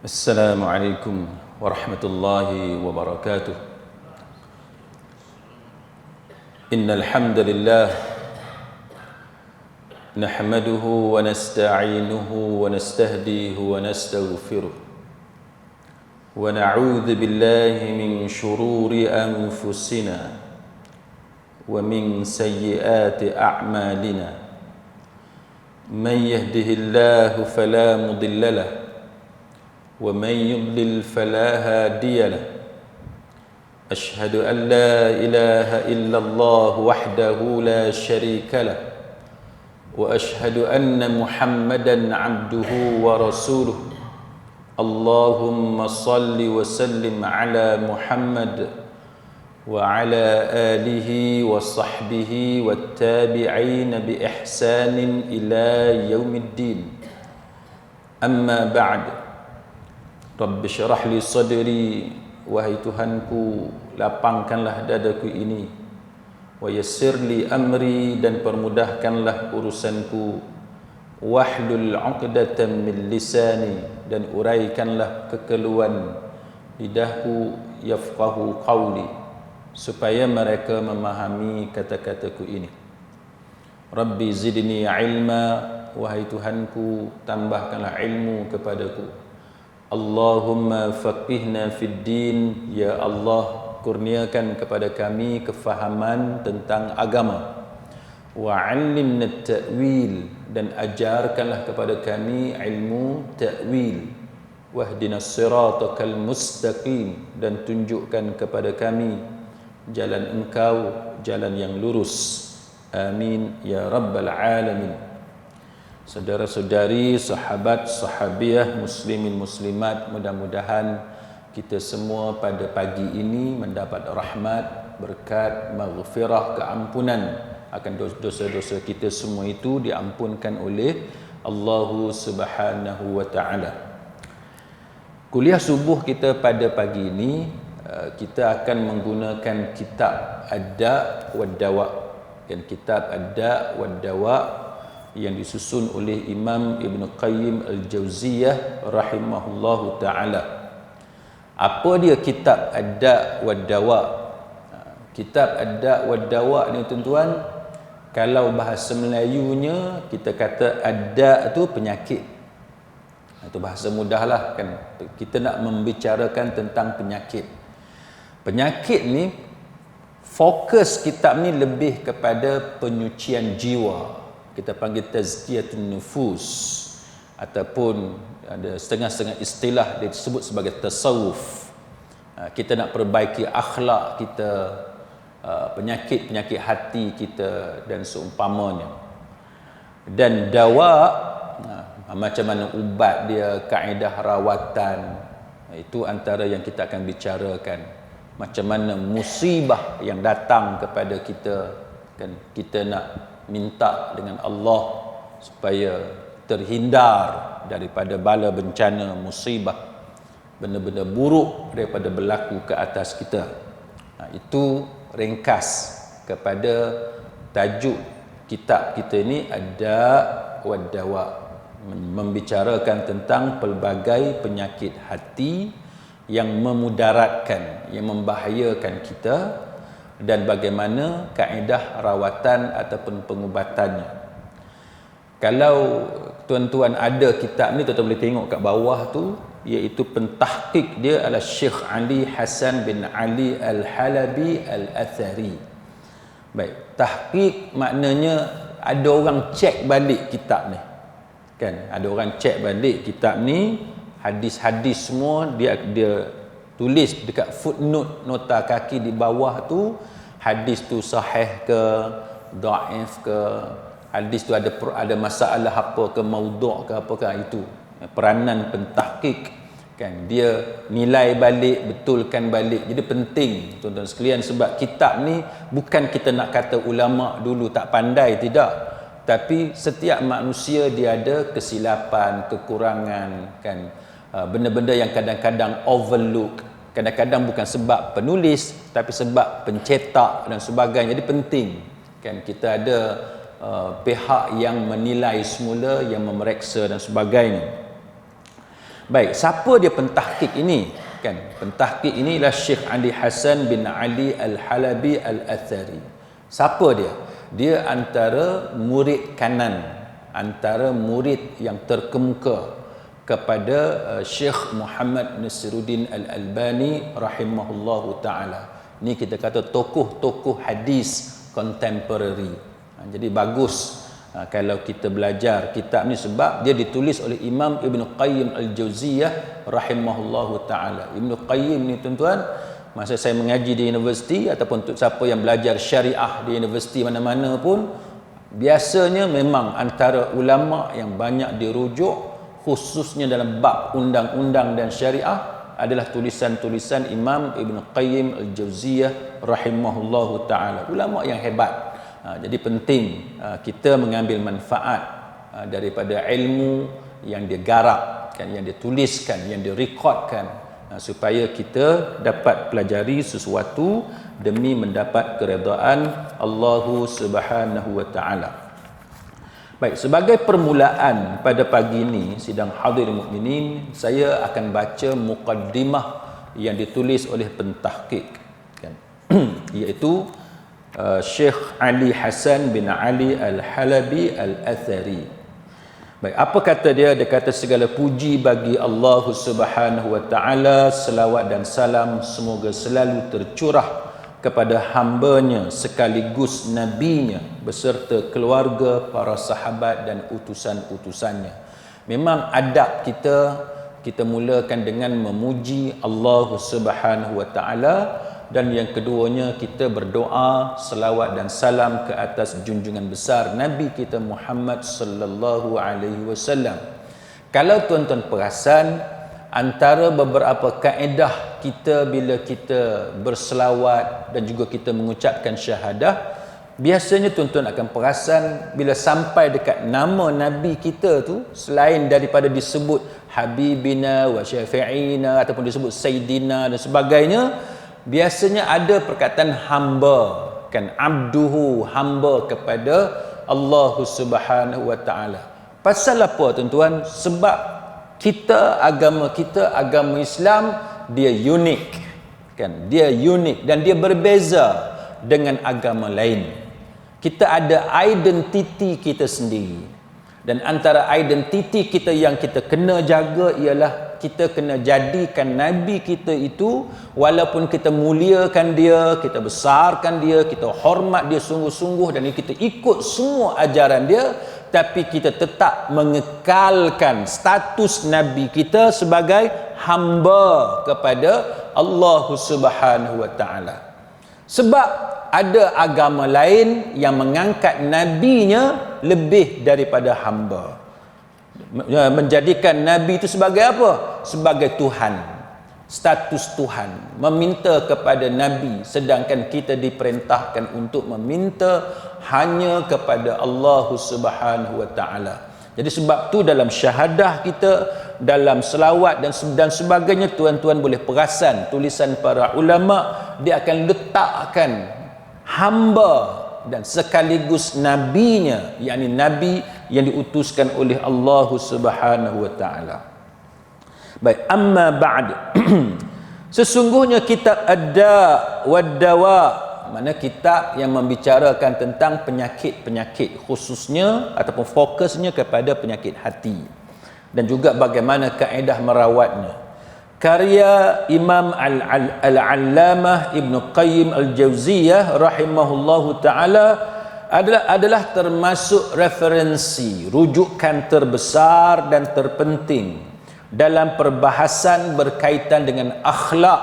السلام عليكم ورحمة الله وبركاته. إن الحمد لله نحمده ونستعينه ونستهديه ونستغفره ونعوذ بالله من شرور أنفسنا ومن سيئات أعمالنا. من يهده الله فلا مضل له ومن يضلل فلا هادي له. أشهد أن لا إله إلا الله وحده لا شريك له وأشهد أن محمدا عبده ورسوله. اللهم صل وسلم على محمد وعلى آله وصحبه والتابعين بإحسان إلى يوم الدين. أما بعد. Rabbi syarah li sadri, wahai Tuhanku, lapangkanlah dadaku ini. Wa yassir li amri, dan permudahkanlah urusanku. Wahlul 'uqdatam min lisani, dan uraikanlah kekeluhan lidahku. Yafqahu qawli, supaya mereka memahami kata-kataku ini. Rabbi zidni ilma, wahai Tuhanku, tambahkanlah ilmu kepadaku. Allahumma faqihna fid din, ya Allah, kurniakan kepada kami kefahaman tentang agama. Wa 'allimna ta'wil, dan ajarkanlah kepada kami ilmu ta'wil. Wahdinas siratal mustaqim, dan tunjukkan kepada kami jalan Engkau, jalan yang lurus. Amin ya rabbal alamin. Saudara-saudari, sahabat, sahabiah, muslimin, muslimat, mudah-mudahan kita semua pada pagi ini mendapat rahmat, berkat, maghfirah, keampunan akan dosa-dosa kita semua itu diampunkan oleh Allah Subhanahu wa taala. Kuliah subuh kita pada pagi ini kita akan menggunakan kitab Ad-Da' wad-Dawa'. Dan kitab Ad-Da' wad-Dawa' yang disusun oleh Imam Ibn Qayyim Al-Jauziyah rahimahullahu ta'ala. Apa dia kitab Ad-Da' wad-Dawa'? Kitab Ad-Da' wad-Dawa' ni tuan-tuan, kalau bahasa Melayunya kita kata Ad-Da' tu penyakit. Itu bahasa mudahlah kan. Kita nak membicarakan tentang penyakit. Penyakit ni, fokus kitab ni lebih kepada penyucian jiwa. Kita panggil tazkiyatun nufus, ataupun ada setengah-setengah istilah dia disebut sebagai tasawuf. Kita nak perbaiki akhlak kita, penyakit-penyakit hati kita dan seumpamanya. Dan dawa, macam mana ubat dia, kaedah rawatan, itu antara yang kita akan bicarakan. Macam mana musibah yang datang kepada kita, kan kita nak minta dengan Allah supaya terhindar daripada bala bencana, musibah, benda-benda buruk daripada berlaku ke atas kita. Itu ringkas kepada tajuk kitab kita ni, Ad-Da' wad-Dawa', membicarakan tentang pelbagai penyakit hati yang memudaratkan, yang membahayakan kita, dan bagaimana kaedah rawatan ataupun pengubatannya. Kalau tuan-tuan ada kitab ni, tuan-tuan boleh tengok kat bawah tu, iaitu pentahqiq dia adalah Syekh Ali Hasan bin Ali Al-Halabi Al-Athari. Baik, tahqiq maknanya ada orang cek balik kitab ni. Kan, ada orang cek balik kitab ni, hadis-hadis semua dia tulis dekat footnote, nota kaki di bawah tu, hadis tu sahih ke, dhaif ke, hadis tu ada masalah apa ke, maudhu' ke apa ke, itu peranan pentahqiq kan. Dia nilai balik, betulkan balik. Jadi penting tuan-tuan sekalian, sebab kitab ni bukan kita nak kata ulama dulu tak pandai, tidak, tapi setiap manusia dia ada kesilapan, kekurangan kan, benda-benda yang kadang-kadang overlook. Kadang-kadang bukan sebab penulis, tapi sebab pencetak dan sebagainya. Jadi penting kan kita ada pihak yang menilai semula, yang memeriksa dan sebagainya. Baik, siapa dia pentahqiq ini? Kan, pentahqiq ini ialah Syekh Ali Hasan bin Ali Al-Halabi Al-Athari. Siapa dia? Dia antara murid kanan, antara murid yang terkemuka kepada Syekh Muhammad Nasiruddin Al-Albani rahimahullahu taala. Ni kita kata tokoh-tokoh hadis contemporary. Jadi bagus kalau kita belajar kitab ni, sebab dia ditulis oleh Imam Ibn Qayyim Al-Jauziyah rahimahullahu taala. Ibn Qayyim ni tuan-tuan, masa saya mengaji di universiti ataupun untuk siapa yang belajar syariah di universiti mana-mana pun, biasanya memang antara ulama yang banyak dirujuk khususnya dalam bab undang-undang dan syariah adalah tulisan-tulisan Imam Ibn Qayyim Al-Jauziyah rahimahullahu taala. Ulama yang hebat. Jadi penting kita mengambil manfaat daripada ilmu yang dia garap, kan, yang dia tuliskan, yang dia rekodkan, supaya kita dapat pelajari sesuatu demi mendapat keredaan Allah Subhanahu wa taala. Baik, sebagai permulaan pada pagi ini sidang hadirin mukminin, saya akan baca muqaddimah yang ditulis oleh pentahqiq, kan, iaitu Syekh Ali Hasan bin Ali Al-Halabi Al-Athari. Baik, apa kata dia? Dia kata segala puji bagi Allah Subhanahu wa taala, selawat dan salam semoga selalu tercurah kepada hamba-Nya sekaligus nabi-Nya beserta keluarga, para sahabat dan utusan-utusannya. Memang adab kita mulakan dengan memuji Allah Subhanahu wa taala, dan yang keduanya kita berdoa selawat dan salam ke atas junjungan besar Nabi kita Muhammad sallallahu alaihi wasallam. Kalau tuan-tuan perasan, antara beberapa kaedah kita bila kita berselawat dan juga kita mengucapkan syahadah, biasanya tuan-tuan akan perasan bila sampai dekat nama Nabi kita tu, selain daripada disebut Habibina wa Syafi'ina ataupun disebut Sayyidina dan sebagainya, biasanya ada perkataan hamba, kan, abduhu, hamba kepada Allah Subhanahu wa taala. Pasal apa tuan-tuan? Sebab agama Islam dia unik, kan, dia unik dan dia berbeza dengan agama lain. Kita ada identiti kita sendiri, dan antara identiti kita yang kita kena jaga ialah kita kena jadikan Nabi kita itu, walaupun kita muliakan dia, kita besarkan dia, kita hormat dia sungguh-sungguh dan kita ikut semua ajaran dia, tapi kita tetap mengekalkan status Nabi kita sebagai hamba kepada Allah Subhanahu wa taala. Sebab ada agama lain yang mengangkat nabinya lebih daripada hamba, menjadikan Nabi itu sebagai apa? Sebagai Tuhan, status Tuhan, meminta kepada Nabi, sedangkan kita diperintahkan untuk meminta hanya kepada Allah Subhanahu wa taala. Jadi sebab tu dalam syahadah kita, dalam selawat dan sebagainya, tuan-tuan boleh perasan tulisan para ulama, dia akan letakkan hamba dan sekaligus nabinya, yakni nabi yang diutuskan oleh Allah Subhanahu wa taala. Baik, amma ba'd. Sesungguhnya kitab Ad-Da' wad-Dawa, mana kitab yang membicarakan tentang penyakit-penyakit, khususnya ataupun fokusnya kepada penyakit hati dan juga bagaimana kaedah merawatnya. Karya Imam Al-Allamah Ibn Qayyim Al-Jauziyah rahimahullahu ta'ala adalah termasuk referensi, rujukan terbesar dan terpenting dalam perbahasan berkaitan dengan akhlak,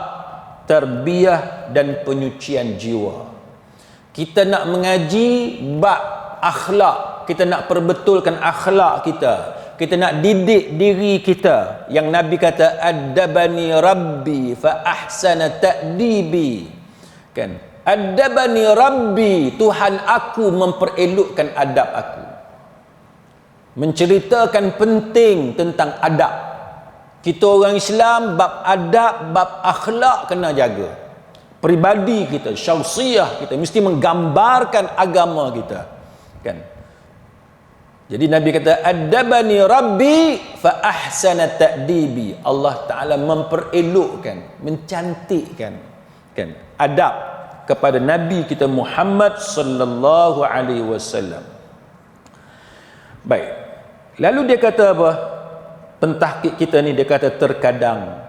tarbiyah dan penyucian jiwa. Kita nak mengaji bab akhlak, kita nak perbetulkan akhlak kita nak didik diri kita, yang Nabi kata addabani rabbi fa ahsana ta'dibi, kan, addabani rabbi, Tuhan aku memperelokkan adab aku. Menceritakan penting tentang adab. Kita orang Islam, bab adab, bab akhlak kena jaga. Peribadi kita, syakhsiyah kita mesti menggambarkan agama kita, kan. Jadi Nabi kata, adabani rabbi fa ahsana ta'dibi. Allah Ta'ala memperelokkan, mencantikkan kan adab kepada Nabi kita Muhammad sallallahu alaihi wasallam. Baik. Lalu dia kata apa? Pentahqiq kita ni dia kata, terkadang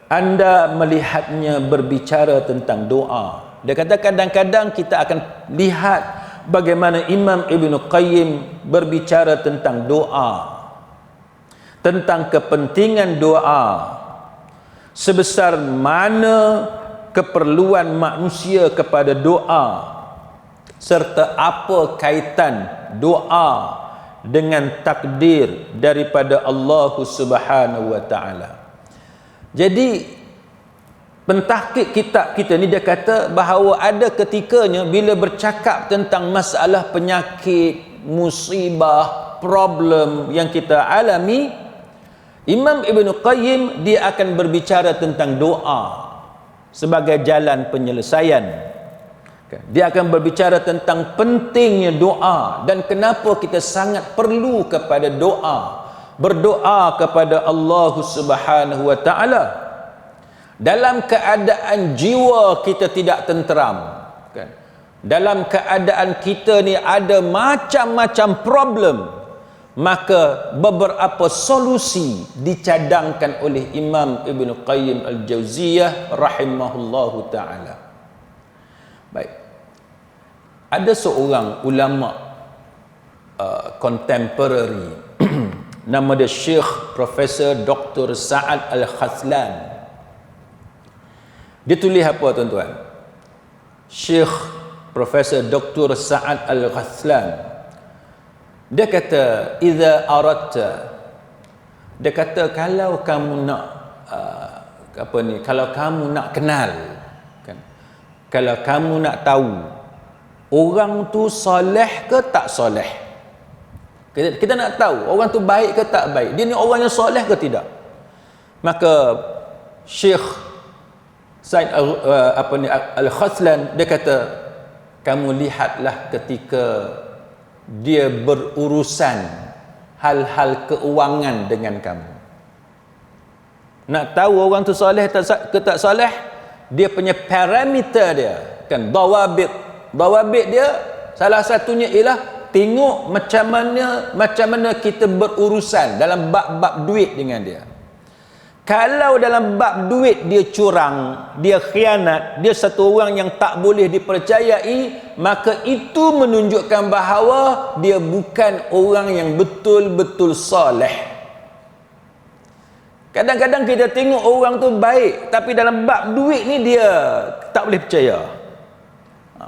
anda melihatnya berbicara tentang doa. Dia kata kadang-kadang kita akan lihat bagaimana Imam Ibn Qayyim berbicara tentang doa, tentang kepentingan doa, sebesar mana keperluan manusia kepada doa, serta apa kaitan doa dengan takdir daripada Allah Subhanahu wa taala. Jadi pentahqiq kitab kita ni dia kata bahawa ada ketikanya bila bercakap tentang masalah penyakit, musibah, problem yang kita alami, Imam Ibn Qayyim dia akan berbicara tentang doa sebagai jalan penyelesaian. Dia akan berbicara tentang pentingnya doa dan kenapa kita sangat perlu kepada doa, berdoa kepada Allah Subhanahu wa taala dalam keadaan jiwa kita tidak tenteram, kan? Dalam keadaan kita ni ada macam-macam problem, maka beberapa solusi dicadangkan oleh Imam Ibn Qayyim Al-Jauziyah rahimahullahu ta'ala. Baik, ada seorang ulama contemporary nama dia Syekh Profesor Dr. Sa'ad Al-Khazlan. Dia tulis apa tuan-tuan? Syekh Profesor Dr. Sa'ad Al-Khazlan dia kata, idza aradta, dia kata kalau kamu nak kalau kamu nak kenal, kan, kalau kamu nak tahu orang tu soleh ke tak soleh, kita nak tahu orang tu baik ke tak baik, dia ni orang yang soleh ke tidak, maka Syekh Said Al-Khazlan dia kata, kamu lihatlah ketika dia berurusan hal-hal keuangan dengan kamu. Nak tahu orang tu soleh ke tak soleh, dia punya parameter dia, kan, dawabit dia salah satunya ialah tengok macam mana kita berurusan dalam bab-bab duit dengan dia. Kalau dalam bab duit dia curang, dia khianat, dia satu orang yang tak boleh dipercayai, maka itu menunjukkan bahawa dia bukan orang yang betul-betul soleh. Kadang-kadang kita tengok orang tu baik, tapi dalam bab duit ni dia tak boleh percaya.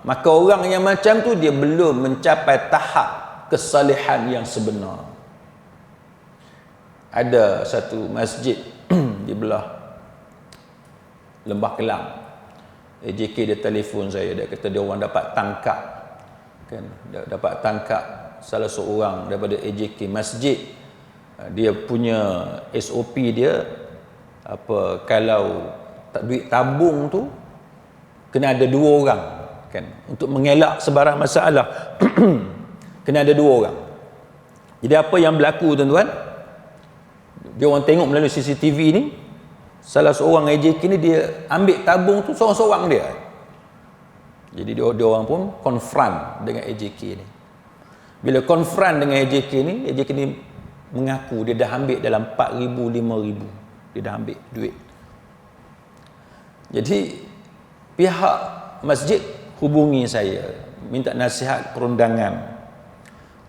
Maka orang yang macam tu dia belum mencapai tahap kesalehan yang sebenar. Ada satu masjid di belah Lembah Kelang, AJK dia telefon saya, dia kata dia orang dapat tangkap, kan, dapat tangkap salah seorang daripada AJK masjid. Dia punya SOP dia apa, kalau duit tabung tu kena ada 2 orang, kan, untuk mengelak sebarang masalah kena ada 2 orang. Jadi apa yang berlaku tuan-tuan, dia orang tengok melalui CCTV ni, salah seorang AJK ni dia ambil tabung tu seorang-seorang dia. Jadi dia orang pun confront dengan AJK ni. Bila confront dengan AJK ni mengaku dia dah ambil dalam 4,000 5,000, dia dah ambil duit. Jadi pihak masjid hubungi saya, minta nasihat perundangan.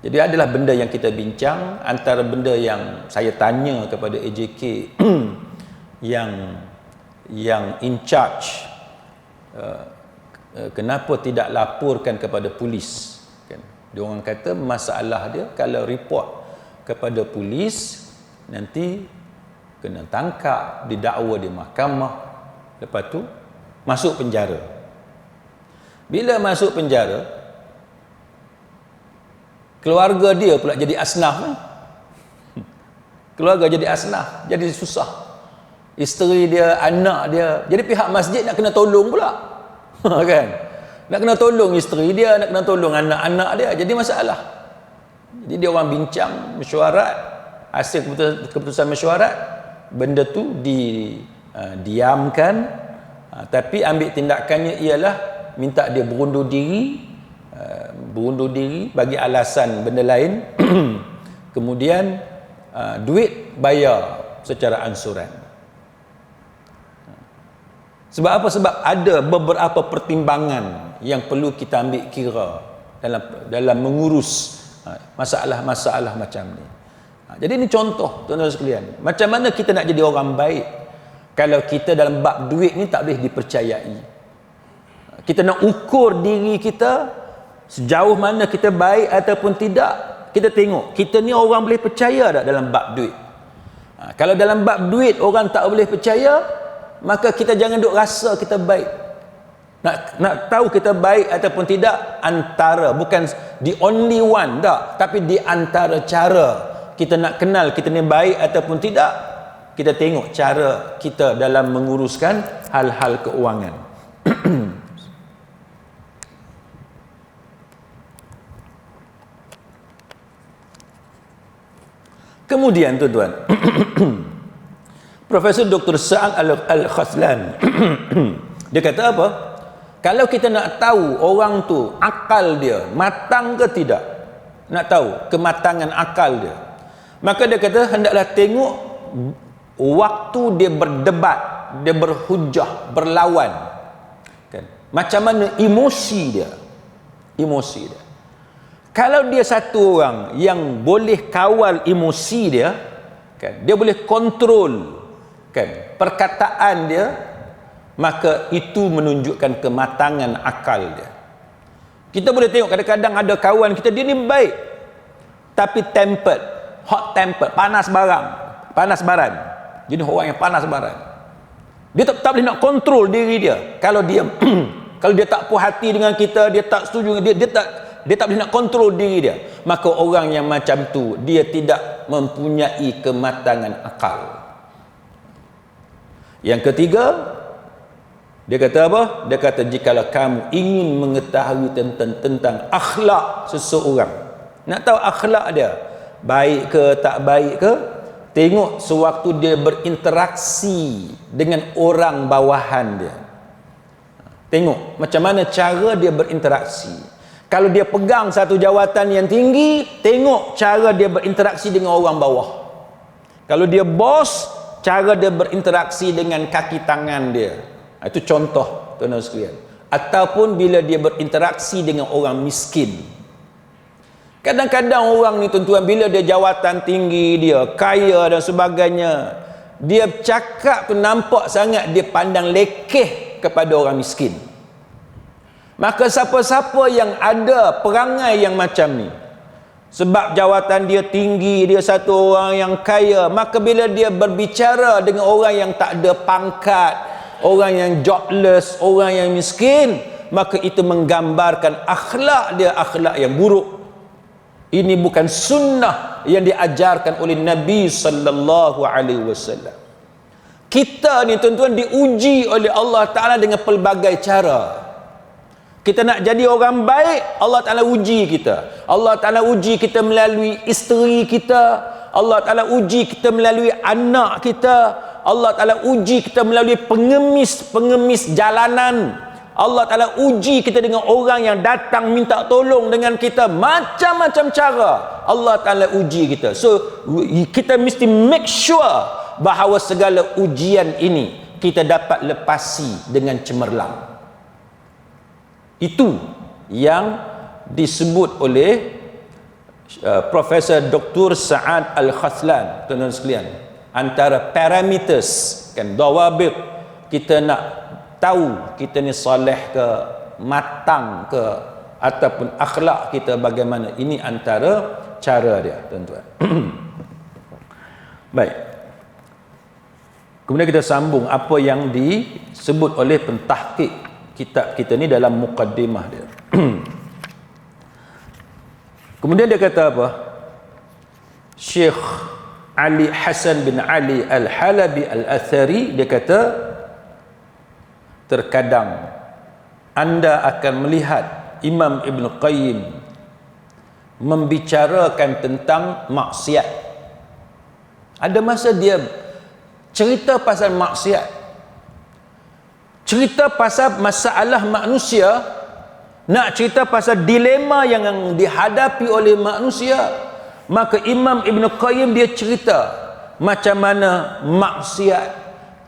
Jadi adalah benda yang kita bincang, antara benda yang saya tanya kepada AJK yang in charge, kenapa tidak laporkan kepada polis, kan? Dia orang kata masalah dia kalau report kepada polis nanti kena tangkap, didakwa di mahkamah, lepas tu masuk penjara. Bila masuk penjara, keluarga dia pula jadi asnaf. Keluarga jadi asnaf, jadi susah. Isteri dia, anak dia. Jadi pihak masjid nak kena tolong pula. Kan? Nak kena tolong isteri dia, nak kena tolong anak-anak dia. Jadi masalah. Jadi dia orang bincang, mesyuarat, hasil keputusan mesyuarat, benda tu diamkan, tapi ambil tindakannya ialah minta dia berundur diri, bagi alasan benda lain. Kemudian duit bayar secara ansuran. Sebab apa? Sebab ada beberapa pertimbangan yang perlu kita ambil kira dalam mengurus masalah-masalah macam ni. Jadi ini contoh tuan-tuan sekalian, macam mana kita nak jadi orang baik kalau kita dalam bab duit ni tak boleh dipercayai. Kita nak ukur diri kita sejauh mana kita baik ataupun tidak. Kita tengok kita ni orang boleh percaya tak dalam bab duit. Kalau dalam bab duit orang tak boleh percaya, maka kita jangan duk rasa kita baik. Nak tahu kita baik ataupun tidak, antara, bukan the only one tak, tapi di antara cara kita nak kenal kita ni baik ataupun tidak, kita tengok cara kita dalam menguruskan hal-hal keuangan. Kemudian tuan-tuan, Profesor Dr. Sa'ad Al-Khazlan dia kata apa? Kalau kita nak tahu orang tu akal dia matang ke tidak, nak tahu kematangan akal dia, maka dia kata hendaklah tengok waktu dia berdebat, dia berhujah, berlawan, kan? Macam mana emosi dia. Kalau dia satu orang yang boleh kawal emosi dia, kan, dia boleh kontrol, kan, perkataan dia, maka itu menunjukkan kematangan akal dia. Kita boleh tengok kadang-kadang ada kawan kita, dia ni baik tapi tempered, hot tempered, panas baran. Jadi orang yang panas baran. Dia tak boleh nak kontrol diri dia. Kalau dia kalau dia tak puas hati dengan kita, dia tak setuju, dia tak boleh nak kontrol diri dia, maka orang yang macam tu dia tidak mempunyai kematangan akal. Yang ketiga, dia kata apa? Dia kata jikalau kamu ingin mengetahui tentang akhlak seseorang, nak tahu akhlak dia baik ke tak baik ke, tengok sewaktu dia berinteraksi dengan orang bawahan dia. Tengok macam mana cara dia berinteraksi. Kalau dia pegang satu jawatan yang tinggi, tengok cara dia berinteraksi dengan orang bawah. Kalau dia bos, cara dia berinteraksi dengan kaki tangan dia. Itu contoh tuan-tuan sekalian. Ataupun bila dia berinteraksi dengan orang miskin. Kadang-kadang orang ni tuan-tuan, bila dia jawatan tinggi, dia kaya dan sebagainya, dia cakap tu nampak sangat dia pandang lekeh kepada orang miskin. Maka siapa-siapa yang ada perangai yang macam ni, sebab jawatan dia tinggi, dia satu orang yang kaya, maka bila dia berbicara dengan orang yang tak ada pangkat, orang yang jobless, orang yang miskin, maka itu menggambarkan akhlak dia akhlak yang buruk. Ini bukan sunnah yang diajarkan oleh Nabi sallallahu alaihi wasallam. Kita ni tuan-tuan diuji oleh Allah Ta'ala dengan pelbagai cara. Kita nak jadi orang baik, Allah Ta'ala uji kita. Allah Ta'ala uji kita melalui isteri kita. Allah Ta'ala uji kita melalui anak kita. Allah Ta'ala uji kita melalui pengemis jalanan. Allah Ta'ala uji kita dengan orang yang datang minta tolong dengan kita. Macam-macam cara Allah Ta'ala uji kita. So, kita mesti make sure bahawa segala ujian ini kita dapat lepasi dengan cemerlang. Itu yang disebut oleh Profesor Dr. Sa'ad Al-Khazlan, tuan-tuan sekalian, antara parameters, kan, dawabit kita nak tahu kita ni soleh ke, matang ke, ataupun akhlak kita bagaimana. Ini antara cara dia, tuan-tuan. Baik. Kemudian kita sambung apa yang disebut oleh pentahqiq kitab kita ni dalam muqaddimah dia. Kemudian dia kata apa? Syekh Ali Hasan bin Ali Al-Halabi Al-Athari, dia kata terkadang anda akan melihat Imam Ibn Qayyim membicarakan tentang maksiat. Ada masa dia cerita pasal maksiat, cerita pasal masalah manusia, nak cerita pasal dilema yang dihadapi oleh manusia. Maka Imam Ibn Qayyim dia cerita macam mana maksiat,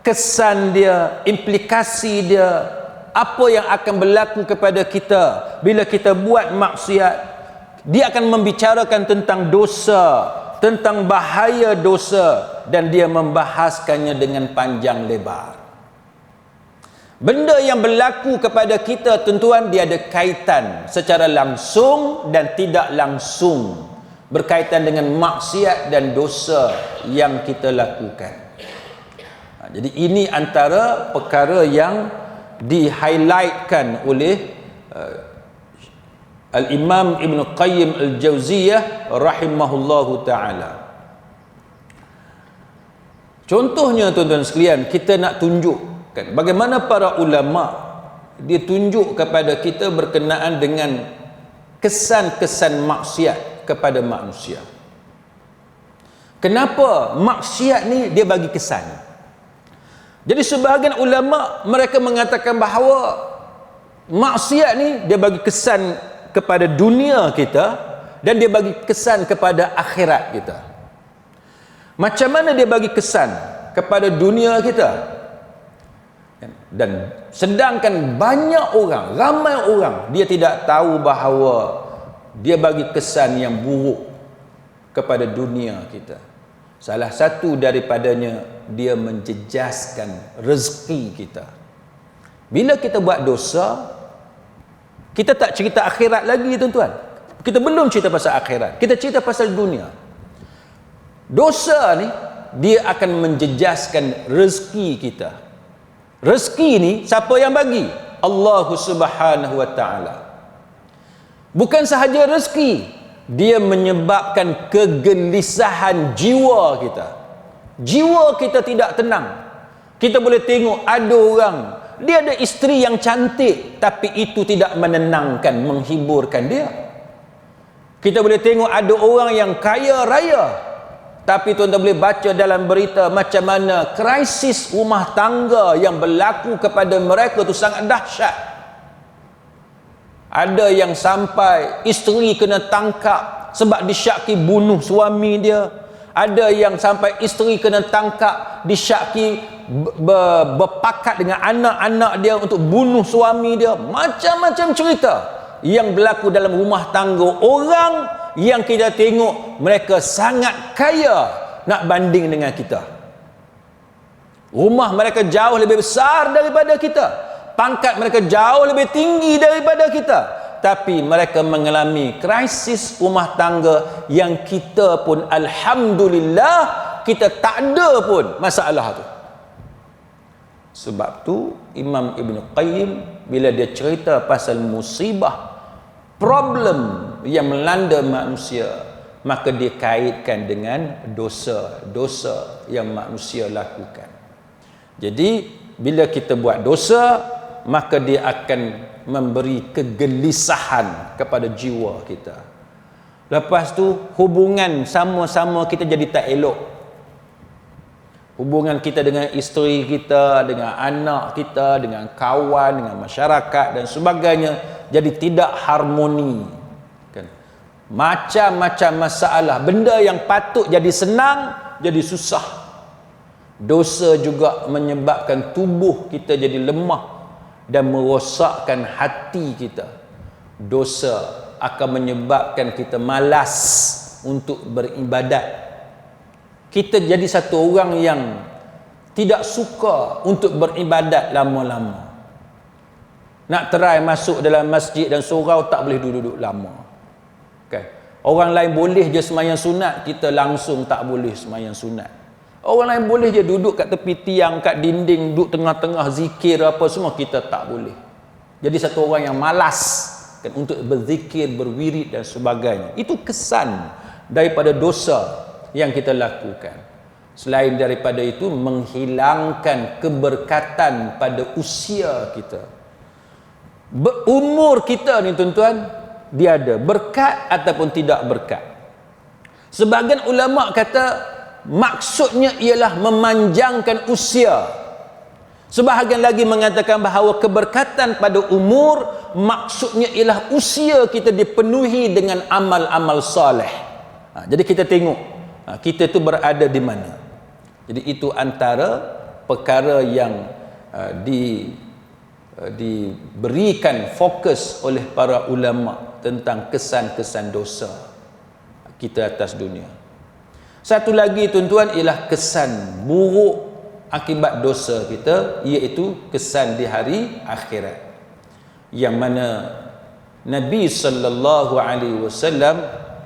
kesan dia, implikasi dia, apa yang akan berlaku kepada kita bila kita buat maksiat. Dia akan membicarakan tentang dosa, tentang bahaya dosa, dan dia membahaskannya dengan panjang lebar. Benda yang berlaku kepada kita tuan-tuan, dia ada kaitan secara langsung dan tidak langsung, berkaitan dengan maksiat dan dosa yang kita lakukan. Jadi ini antara perkara yang di-highlightkan oleh Al-Imam Ibn Qayyim Al-Jawziyah rahimahullahu ta'ala. Contohnya tuan-tuan sekalian, kita nak tunjukkan bagaimana para ulama dia tunjuk kepada kita berkenaan dengan kesan-kesan maksiat kepada manusia. Kenapa maksiat ni dia bagi kesan? Jadi sebahagian ulama mereka mengatakan bahawa maksiat ni dia bagi kesan kepada dunia kita dan dia bagi kesan kepada akhirat kita. Macam mana dia bagi kesan kepada dunia kita? Dan sedangkan banyak orang, ramai orang, dia tidak tahu bahawa dia bagi kesan yang buruk kepada dunia kita. Salah satu daripadanya, dia menjejaskan rezeki kita. Bila kita buat dosa, kita tak cerita akhirat lagi tuan-tuan. Kita belum cerita pasal akhirat, kita cerita pasal dunia. Dosa ni dia akan menjejaskan rezeki kita. Rezeki ni siapa yang bagi? Allah Subhanahu wa taala. Bukan sahaja rezeki, dia menyebabkan kegelisahan jiwa kita. Jiwa kita tidak tenang. Kita boleh tengok ada orang, dia ada isteri yang cantik, tapi itu tidak menenangkan, menghiburkan dia. Kita boleh tengok ada orang yang kaya raya, tapi tuan-tuan boleh baca dalam berita macam mana krisis rumah tangga yang berlaku kepada mereka itu sangat dahsyat. Ada yang sampai isteri kena tangkap sebab disyaki bunuh suami dia. Ada yang sampai isteri kena tangkap disyaki berpakat dengan anak-anak dia untuk bunuh suami dia. Macam-macam cerita yang berlaku dalam rumah tangga orang yang kita tengok mereka sangat kaya nak banding dengan kita. Rumah mereka jauh lebih besar daripada kita, pangkat mereka jauh lebih tinggi daripada kita, tapi mereka mengalami krisis rumah tangga yang kita pun alhamdulillah kita tak ada pun masalah tu. Sebab tu Imam Ibn Qayyim bila dia cerita pasal musibah, problem yang melanda manusia, maka dia kaitkan dengan dosa-dosa yang manusia lakukan. Jadi bila kita buat dosa, maka dia akan memberi kegelisahan kepada jiwa kita. Lepas tu hubungan sama-sama kita jadi tak elok. Hubungan kita dengan isteri kita, dengan anak kita, dengan kawan, dengan masyarakat dan sebagainya jadi tidak harmoni. Kan? Macam-macam masalah. Benda yang patut jadi senang jadi susah. Dosa juga menyebabkan tubuh kita jadi lemah dan merosakkan hati kita. Dosa akan menyebabkan kita malas untuk beribadat. Kita jadi satu orang yang tidak suka untuk beribadat lama-lama. Nak try masuk dalam masjid dan surau tak boleh duduk lama. Okay. Orang lain boleh je sembahyang sunat, kita langsung tak boleh sembahyang sunat. Orang lain boleh je duduk kat tepi tiang, kat dinding, duduk tengah-tengah zikir apa semua, kita tak boleh. Jadi satu orang yang malas kan, untuk berzikir, berwirid dan sebagainya. Itu kesan daripada dosa yang kita lakukan. Selain daripada itu, menghilangkan keberkatan pada usia kita. Umur kita ni tuan-tuan, dia ada berkat ataupun tidak berkat. Sebahagian ulama kata maksudnya ialah memanjangkan usia. Sebahagian lagi mengatakan bahawa keberkatan pada umur maksudnya ialah usia kita dipenuhi dengan amal-amal soleh. Jadi kita tengok kita tu berada di mana. Jadi itu antara perkara yang diberikan fokus oleh para ulama tentang kesan-kesan dosa kita atas dunia. Satu lagi tuan-tuan ialah kesan buruk akibat dosa kita, iaitu kesan di hari akhirat, yang mana Nabi sallallahu alaihi wasallam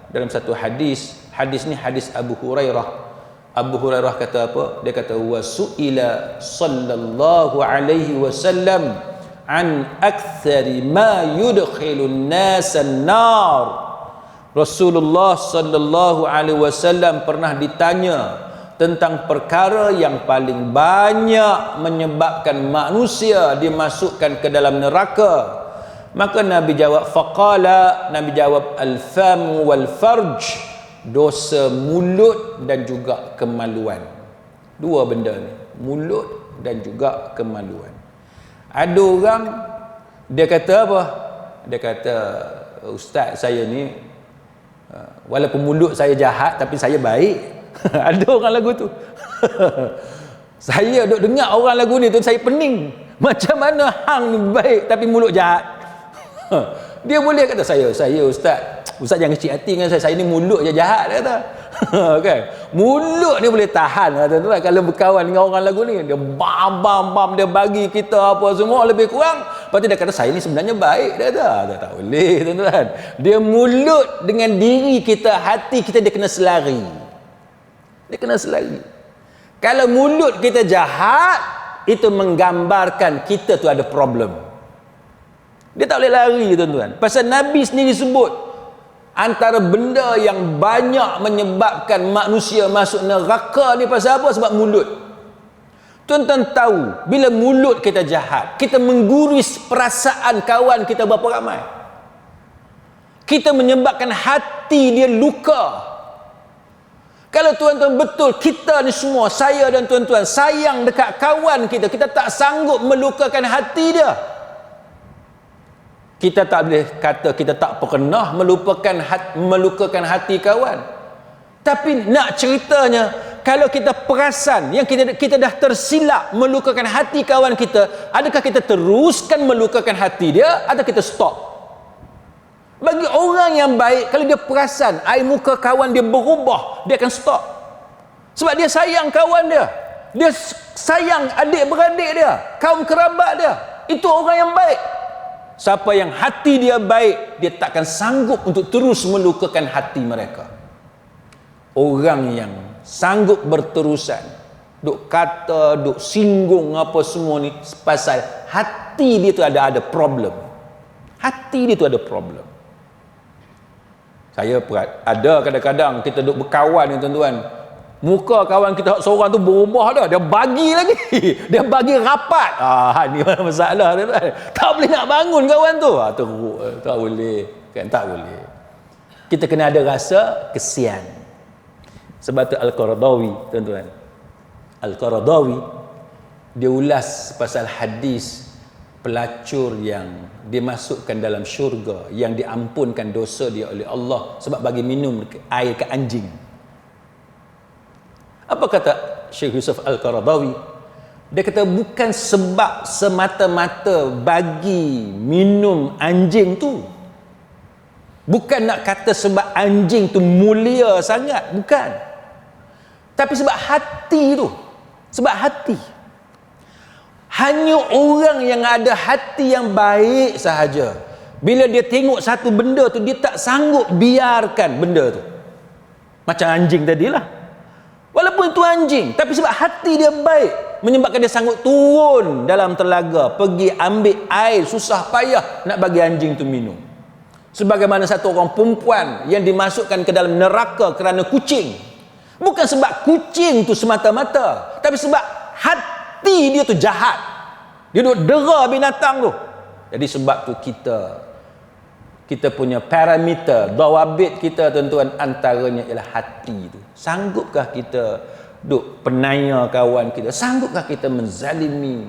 dalam satu hadis ni hadis Abu Hurairah kata apa? Dia kata wasu'ila sallallahu alaihi wasallam an aktsari ma yudkhilun nasan nar. Rasulullah sallallahu alaihi wasallam pernah ditanya tentang perkara yang paling banyak menyebabkan manusia dimasukkan ke dalam neraka. Maka Nabi jawab Nabi jawab al-fam wal farj, dosa mulut dan juga kemaluan. Dua benda ni, mulut dan juga kemaluan. Ada orang dia kata apa? Dia kata, ustaz saya ni walaupun mulut saya jahat tapi saya baik. Ada orang lagu tu. Saya duk dengar orang lagu ni tu saya pening. Macam mana hang ni baik tapi mulut jahat? Dia boleh kata saya ustaz jangan kecil hati dengan saya ni mulut je jahat, dia kata. Kan? Mulut ni boleh tahan tuan-tuan kalau berkawan dengan orang lagu ni. Dia bam dia bagi kita apa semua lebih kurang. Lepas tu dia kata saya ni sebenarnya baik, dia kata. Tak boleh tuan-tuan. Dia mulut dengan diri kita, hati kita dia kena selari. Dia kena selari. Kalau mulut kita jahat, itu menggambarkan kita tu ada problem. Dia tak boleh lari tuan-tuan. Pasal Nabi sendiri sebut antara benda yang banyak menyebabkan manusia masuk neraka ni pasal apa? Sebab mulut. Tuan-tuan tahu bila mulut kita jahat, kita mengguris perasaan kawan kita berapa ramai. Kita menyebabkan hati dia luka. Kalau tuan-tuan betul kita ni semua, saya dan tuan-tuan sayang dekat kawan kita, kita tak sanggup melukakan hati dia. Kita tak boleh kata kita tak pernah melukakan hati kawan. Tapi nak ceritanya, kalau kita perasan yang kita dah tersilap melukakan hati kawan kita, adakah kita teruskan melukakan hati dia atau kita stop? Bagi orang yang baik, kalau dia perasan air muka kawan dia berubah, dia akan stop. Sebab dia sayang kawan dia. Dia sayang adik-beradik dia, kaum kerabat dia. Itu orang yang baik. Siapa yang hati dia baik, dia takkan sanggup untuk terus melukakan hati mereka. Orang yang sanggup berterusan, duk kata, duk singgung apa semua ni, pasal hati dia tu ada problem. Hati dia tu ada problem. Saya ada kadang-kadang kita duk berkawan ni tuan-tuan, muka kawan kita seorang tu berubah dah, dia bagi lagi. Dia bagi rapat. Ni masalah tuan-tuan. Tak boleh nak bangun kawan tu. Teruk, tak boleh. Kan tak boleh. Kita kena ada rasa kesian. Sebab tu Al-Qaradawi tuan-tuan. Al-Qaradawi dia ulas pasal hadis pelacur yang dimasukkan dalam syurga, yang diampunkan dosa dia oleh Allah sebab bagi minum air ke anjing. Apa kata Syekh Yusuf Al-Qaradawi? Dia kata bukan sebab semata-mata bagi minum anjing tu. Bukan nak kata sebab anjing tu mulia sangat, bukan. Tapi sebab hati tu. Sebab hati. Hanya orang yang ada hati yang baik sahaja, bila dia tengok satu benda tu, dia tak sanggup biarkan benda tu. Macam anjing tadilah. Walaupun itu anjing, tapi sebab hati dia baik, menyebabkan dia sanggup turun dalam telaga, pergi ambil air susah payah nak bagi anjing tu minum. Sebagaimana satu orang perempuan yang dimasukkan ke dalam neraka kerana kucing. Bukan sebab kucing tu semata-mata, tapi sebab hati dia tu jahat. Dia duk dera binatang tu. Jadi sebab tu kita punya parameter, dawabit kita tuan-tuan, antaranya ialah hati tu. Sanggupkah kita duk penanya kawan kita? Sanggupkah kita menzalimi,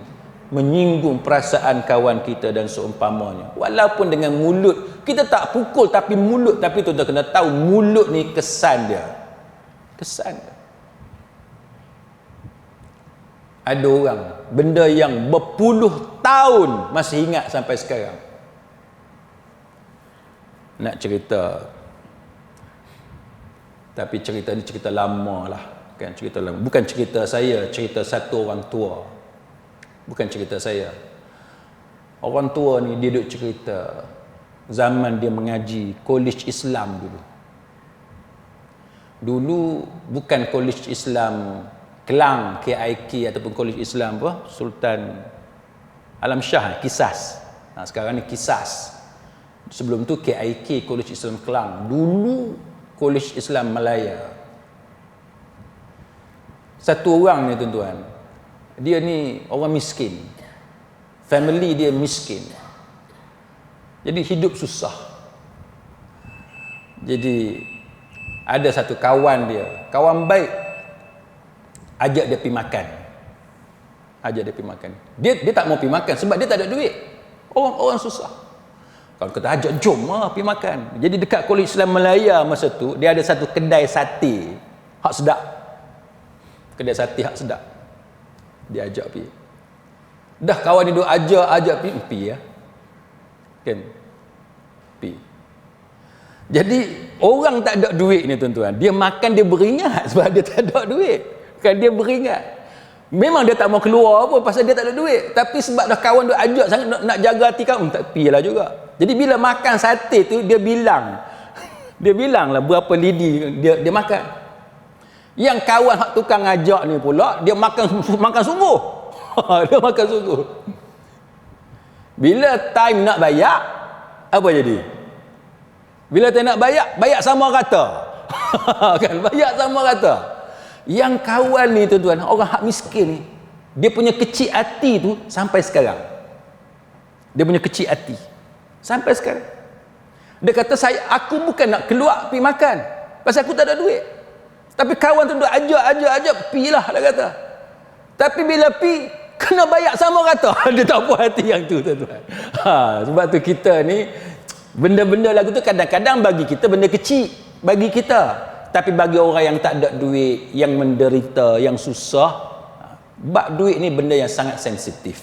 menyinggung perasaan kawan kita dan seumpamanya? Walaupun dengan mulut, kita tak pukul tapi mulut, tapi tuan-tuan kena tahu mulut ni kesan dia. Kesan dia. Ada orang, benda yang berpuluh tahun masih ingat sampai sekarang. Nak cerita, tapi cerita ni cerita lama lah, kan, cerita lama. Bukan cerita saya, cerita satu orang tua. Bukan cerita saya. Orang tua ni dia duk cerita zaman dia mengaji College Islam dulu. Dulu bukan College Islam Kelang, KIK, ataupun College Islam apa? Sultan Alam Shah, Kisas. Nah, sekarang ni Kisas. Sebelum tu KIK, College Islam Kelang. Dulu College Islam Malaya. Satu orang ni tuan-tuan, dia ni orang miskin. Family dia miskin. Jadi hidup susah. Jadi ada satu kawan dia, kawan baik, ajak dia pergi makan. Ajak dia pergi makan. Dia tak mau pergi makan sebab dia tak ada duit. Orang susah. Kalau kata ajak jom lah pergi makan. Jadi dekat College Islam Malaya masa tu, dia ada satu kedai sate hak sedap. Kedai sate hak sedap. Dia ajak pergi. Dah kawan dia duk ajak pergi ya. Kan? Pergi. Jadi orang tak ada duit ni tuan-tuan, dia makan dia beringat sebab dia tak ada duit. Kan dia beringat. Memang dia tak mau keluar apa pasal dia tak ada duit, tapi sebab dah kawan dia ajak sangat nak jaga hati kawan, tak pilah juga. Jadi bila makan sate tu dia bilang lah berapa lidi dia makan. Yang kawan hak tukang ajak ni pula dia makan sungguh. Dia makan sungguh. Bila time nak bayar, apa jadi? Bila time nak bayar sama rata. Kan bayar sama rata. Yang kawan ni tuan-tuan, orang hak miskin ni, dia punya kecil hati tu sampai sekarang. Dia punya kecil hati sampai sekarang. Dia kata aku bukan nak keluar pergi makan pasal aku tak ada duit. Tapi kawan tu duk ajak pilah dia kata. Tapi bila pi kena bayar sama rata. Dia tak puas hati yang tu tuan-tuan. Sebab tu kita ni benda-benda lagu tu kadang-kadang bagi kita benda kecil bagi kita. Tapi bagi orang yang tak ada duit, yang menderita, yang susah, bab duit ni benda yang sangat sensitif.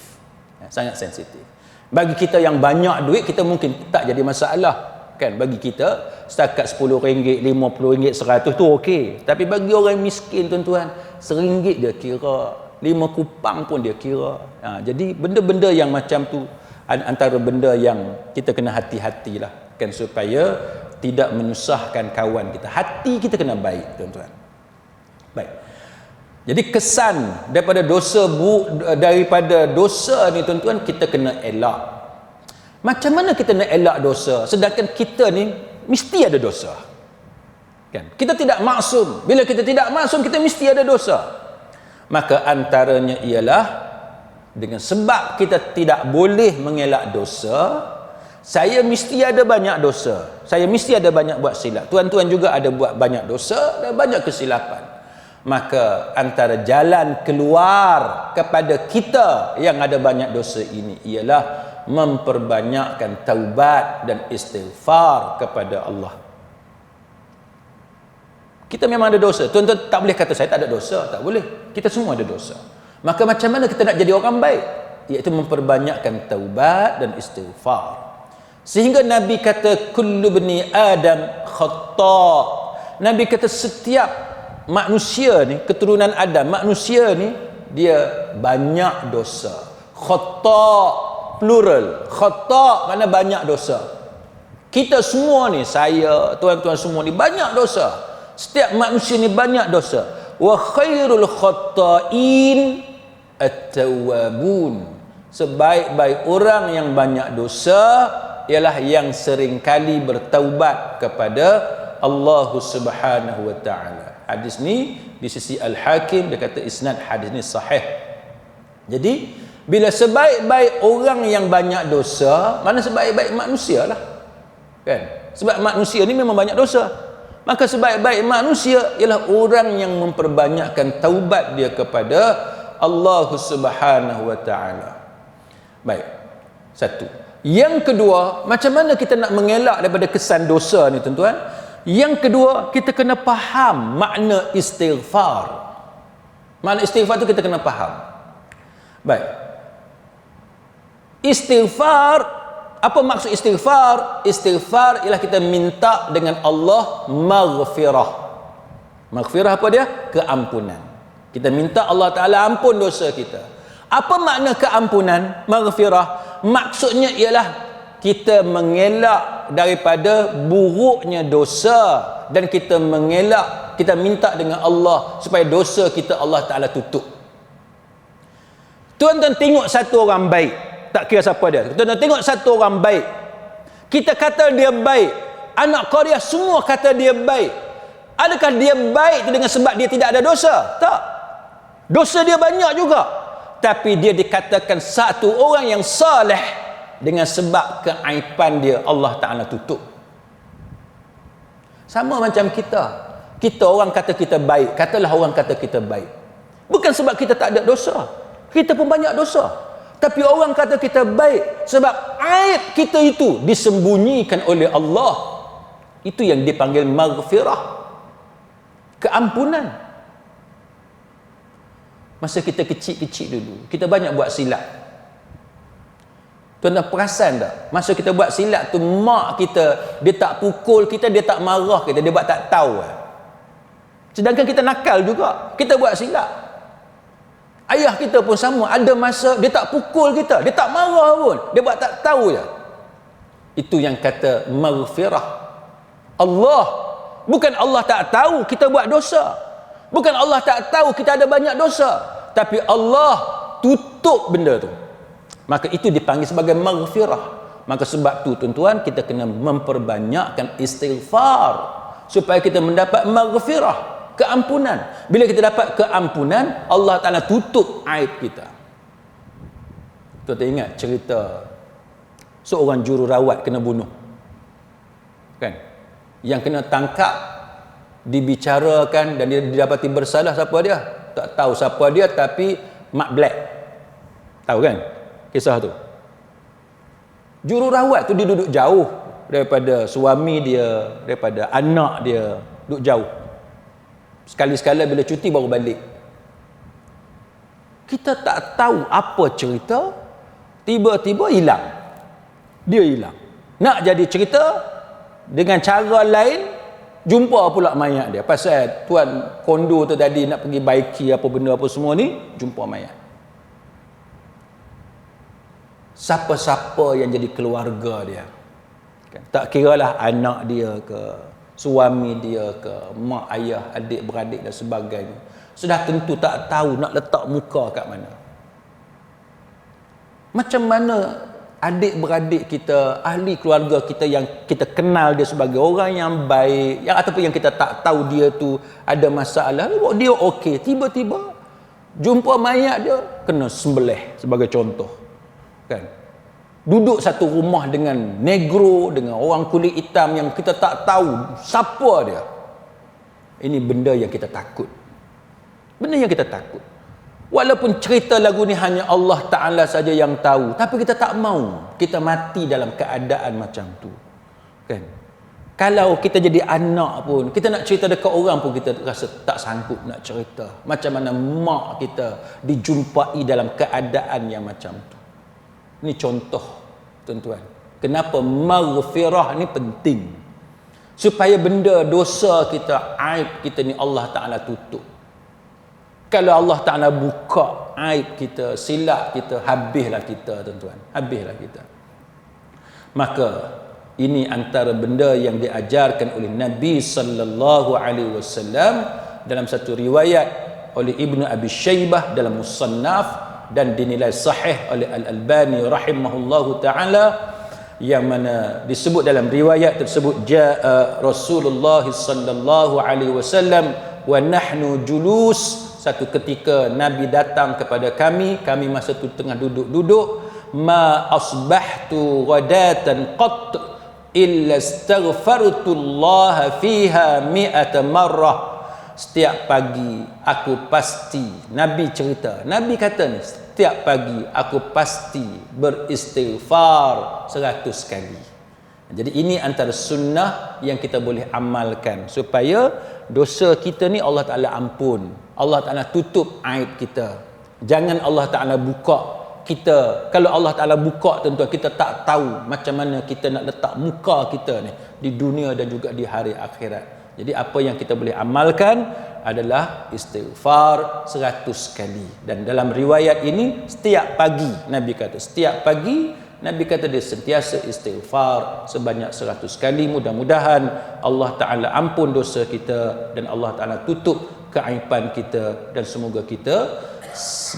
Sangat sensitif. Bagi kita yang banyak duit, kita mungkin tak jadi masalah. Kan? Bagi kita, setakat RM10, RM50, RM100 tu okey. Tapi bagi orang miskin tuan-tuan, RM1 dia kira, 5 kupang pun dia kira. Jadi benda-benda yang macam tu, antara benda yang kita kena hati-hatilah. Kan, supaya tidak menyusahkan kawan kita. Hati kita kena baik tuan-tuan. Baik. Jadi kesan daripada dosa ni tuan-tuan, kita kena elak. Macam mana kita nak elak dosa sedangkan kita ni mesti ada dosa? Kan? Kita tidak maksum. Bila kita tidak maksum, kita mesti ada dosa. Maka antaranya ialah dengan sebab kita tidak boleh mengelak dosa, saya mesti ada banyak dosa. Saya mesti ada banyak buat silap. Tuan-tuan juga ada buat banyak dosa dan banyak kesilapan. Maka antara jalan keluar kepada kita yang ada banyak dosa ini ialah memperbanyakkan taubat dan istighfar kepada Allah. Kita memang ada dosa. Tuan-tuan tak boleh kata saya tak ada dosa. Tak boleh. Kita semua ada dosa. Maka macam mana kita nak jadi orang baik? Iaitu memperbanyakkan taubat dan istighfar. Sehingga Nabi kata kullu bani Adam khata'. Nabi kata setiap manusia ni, keturunan Adam, manusia ni dia banyak dosa. Khata' plural. Khata' makna banyak dosa. Kita semua ni, saya, tuan-tuan semua ni banyak dosa. Setiap manusia ni banyak dosa. Wa khairul khata'in at-tawwabun. Sebaik-baik orang yang banyak dosa ialah yang sering kali bertaubat kepada Allah Subhanahu wa taala. Hadis ni di sisi Al-Hakim dia kata isnad hadis ni sahih. Jadi bila sebaik-baik orang yang banyak dosa, mana sebaik-baik manusia lah. Kan? Sebab manusia ni memang banyak dosa. Maka sebaik-baik manusia ialah orang yang memperbanyakkan taubat dia kepada Allah Subhanahu wa taala. Baik. Satu. Yang kedua, macam mana kita nak mengelak daripada kesan dosa ni tuan-tuan? Yang kedua, kita kena faham makna istighfar. Makna istighfar tu kita kena faham. Baik. Istighfar, apa maksud istighfar? Istighfar ialah kita minta dengan Allah maghfirah. Maghfirah apa dia? Keampunan. Kita minta Allah Ta'ala ampun dosa kita. Apa makna keampunan? Maghfirah. Maksudnya ialah kita mengelak daripada buruknya dosa dan kita mengelak, kita minta dengan Allah supaya dosa kita Allah Ta'ala tutup. Tuan-tuan tengok satu orang baik, tak kira siapa dia. Tuan-tuan tengok satu orang baik, kita kata dia baik, anak Qaryah semua kata dia baik. Adakah dia baik dengan sebab dia tidak ada dosa? Tak. Dosa dia banyak juga, tapi dia dikatakan satu orang yang saleh dengan sebab keaiban dia Allah Ta'ala tutup. Sama macam kita orang kata kita baik, katalah orang kata kita baik, bukan sebab kita tak ada dosa, kita pun banyak dosa, tapi orang kata kita baik sebab aib kita itu disembunyikan oleh Allah. Itu yang dipanggil maghfirah, keampunan. Masa kita kecil-kecil dulu, kita banyak buat silap. Tuan-tuan perasan tak? Masa kita buat silap tu, mak kita, dia tak pukul kita, dia tak marah kita, dia buat tak tahu. Sedangkan kita nakal juga, kita buat silap. Ayah kita pun sama, ada masa dia tak pukul kita, dia tak marah pun, dia buat tak tahu je. Itu yang kata maghfirah. Allah, bukan Allah tak tahu kita buat dosa, bukan Allah tak tahu kita ada banyak dosa, tapi Allah tutup benda tu. Maka itu dipanggil sebagai maghfirah. Maka sebab tu tuan-tuan, kita kena memperbanyakkan istighfar supaya kita mendapat maghfirah, keampunan. Bila kita dapat keampunan, Allah Ta'ala tutup aib kita. Tuan-tuan ingat cerita seorang jururawat kena bunuh, kan? Yang kena tangkap, dibicarakan dan dia didapati bersalah. Siapa dia? Tak tahu siapa dia, tapi Mak Black tahu kan kisah tu. Jururawat tu dia duduk jauh daripada suami dia, daripada anak dia, duduk jauh. Sekali-sekala bila cuti baru balik. Kita tak tahu apa cerita, tiba-tiba hilang. Dia hilang. Nak jadi cerita dengan cara lain, jumpa pula mayat dia. Pasal tuan kondo tu tadi nak pergi baiki apa benda apa semua ni, jumpa mayat. Siapa-siapa yang jadi keluarga dia, kan? Tak kiralah anak dia ke, suami dia ke, mak ayah, adik beradik dan sebagainya, sudah tentu tak tahu nak letak muka kat mana. Macam mana adik beradik kita, ahli keluarga kita yang kita kenal dia sebagai orang yang baik, yang ataupun yang kita tak tahu dia tu ada masalah, dia okey, tiba-tiba jumpa mayat dia kena sembelih, sebagai contoh, kan? Duduk satu rumah dengan negro, dengan orang kulit hitam yang kita tak tahu siapa dia. Ini benda yang kita takut. Benda yang kita takut. Walaupun cerita lagu ni hanya Allah Ta'ala saja yang tahu, tapi kita tak mau kita mati dalam keadaan macam tu, kan? Kalau kita jadi anak pun, kita nak cerita dekat orang pun kita rasa tak sanggup nak cerita. Macam mana mak kita dijumpai dalam keadaan yang macam tu. Ini contoh, tuan-tuan, kenapa maghfirah ni penting, supaya benda dosa kita, aib kita ni Allah Ta'ala tutup. Kalau Allah Ta'ala buka aib kita, silap kita, habislah kita, tuan-tuan, habislah kita. Maka ini antara benda yang diajarkan oleh Nabi sallallahu alaihi wasallam dalam satu riwayat oleh Ibnu Abi Syaibah dalam Musannaf, dan dinilai sahih oleh Al-Albani rahimahullahu ta'ala, yang mana disebut dalam riwayat tersebut, jaa Rasulullah sallallahu alaihi wasallam wa nahnu julus, satu ketika Nabi datang kepada kami masa tu tengah duduk-duduk, ma asbahtu ghadatan qat, illa astaghfartullaha fiha mi'ata marrah. Setiap pagi aku pasti, Nabi cerita, Nabi kata ni, setiap pagi aku pasti beristighfar 100 kali. Jadi ini antara sunnah yang kita boleh amalkan supaya dosa kita ni Allah Ta'ala ampun, Allah Ta'ala tutup aib kita. Jangan Allah Ta'ala buka kita. Kalau Allah Ta'ala buka, tentu kita tak tahu macam mana kita nak letak muka kita ni di dunia dan juga di hari akhirat. Jadi apa yang kita boleh amalkan adalah istighfar 100 kali. Dan dalam riwayat ini, setiap pagi Nabi kata, setiap pagi Nabi kata dia sentiasa istighfar sebanyak 100 kali. Mudah-mudahan Allah Ta'ala ampun dosa kita dan Allah Ta'ala tutup keaiban kita, dan semoga kita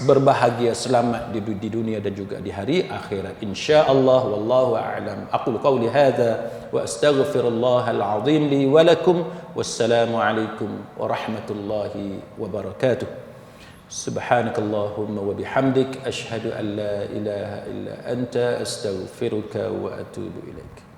berbahagia selamat di dunia dan juga di hari akhirat, insya-Allah. Wallahu a'lam. Aqulu qawli hadza wa astaghfirullahal azim li wa lakum. Wassalamu alaikum warahmatullahi wabarakatuh. Subhanakallahumma wa bihamdik, ashhadu an la ilaha illa anta, astaghfiruka wa atubu ilaik.